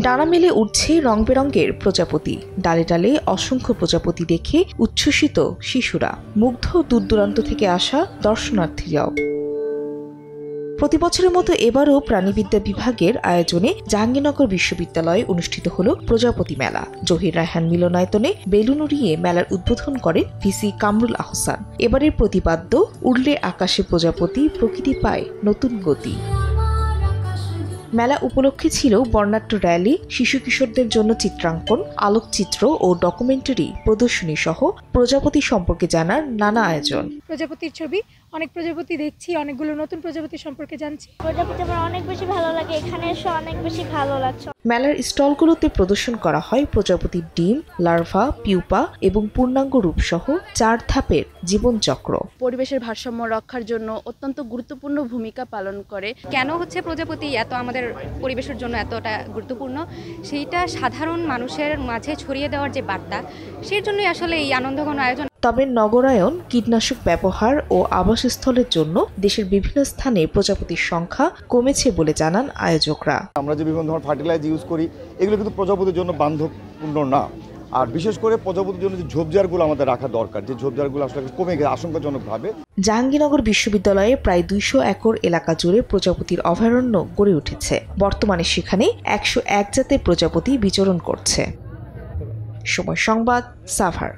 ডানা মেলে উঠছে রং বেরঙের প্রজাপতি, ডালে ডালে অসংখ্য প্রজাপতি দেখে উচ্ছ্বসিত শিশুরা, মুগ্ধ দূর দূরান্ত থেকে আসা দর্শনার্থীরাও। প্রতি বছরের মতো এবারও প্রাণীবিদ্যা বিভাগের আয়োজনে জাহাঙ্গীরনগর বিশ্ববিদ্যালয়ে অনুষ্ঠিত হল প্রজাপতি মেলা। জহির রায়হান মিলনায়তনে বেলুন উড়িয়ে মেলার উদ্বোধন করেন ভিসি কামরুল আহসান। এবারের প্রতিপাদ্য উড়লে আকাশে প্রজাপতি, প্রকৃতি পায় নতুন গতি। মেলা উপলক্ষে ছিল বর্ণাঢ্য র্যালি, শিশু কিশোরদের জন্য চিত্রাঙ্কন, আলোকচিত্র ও ডকুমেন্টারি প্রদর্শনী সহ প্রজাপতি সম্পর্কে জানার নানা আয়োজন। প্রজাপতির ছবি, অনেক প্রজাপতি দেখছি, অনেকগুলো নতুন প্রজাপতি সম্পর্কে জানছি। প্রজাপতি আমার অনেক বেশি ভালো লাগে, এখানে এসে অনেক বেশি ভালো লাগছে। মেলার স্টলগুলোতে প্রদর্শন করা হয় প্রজাপতির ডিম, লার্ভা, পিউপা এবং পূর্ণাঙ্গ রূপ সহ 4 ধাপের জীবনচক্র। পরিবেশের ভারসাম্য রক্ষার জন্য অত্যন্ত গুরুত্বপূর্ণ ভূমিকা পালন করে। কেন হচ্ছে প্রজাপতি এত আমাদের পরিবেশের জন্য এতটা গুরুত্বপূর্ণ, সেইটা সাধারণ মানুষের মাঝে ছড়িয়ে দেওয়ার যে বার্তা, সেই জন্যই আসলে এই আনন্দঘন আয়োজন। তবে নগরায়ন, কীটনাশক ব্যবহার ও আবাসস্থলের জন্য দেশের বিভিন্ন স্থানে প্রজাপতির সংখ্যা কমেছে বলে জানান আয়োজকরা। আমরা যে বিভিন্ন ধরনের ফার্টিলাইজার ইউজ করি, এগুলো কিন্তু প্রজাপতির জন্য বান্ধবপূর্ণ না। আর বিশেষ করে প্রজাপতির জন্য যে ঝোপঝাড়গুলো আমাদের রাখা দরকার, যে ঝোপঝাড়গুলো আসলে কমে গেছে আশঙ্কাজনকভাবে। জাহাঙ্গীরনগর বিশ্ববিদ্যালয়ে প্রায় 200 একর এলাকা জুড়ে প্রজাপতির অভয়ারণ্য গড়ে উঠেছে। বর্তমানে সেখানে 101 জাতের প্রজাপতি বিচরণ করছে। সময় সংবাদ, সাভার।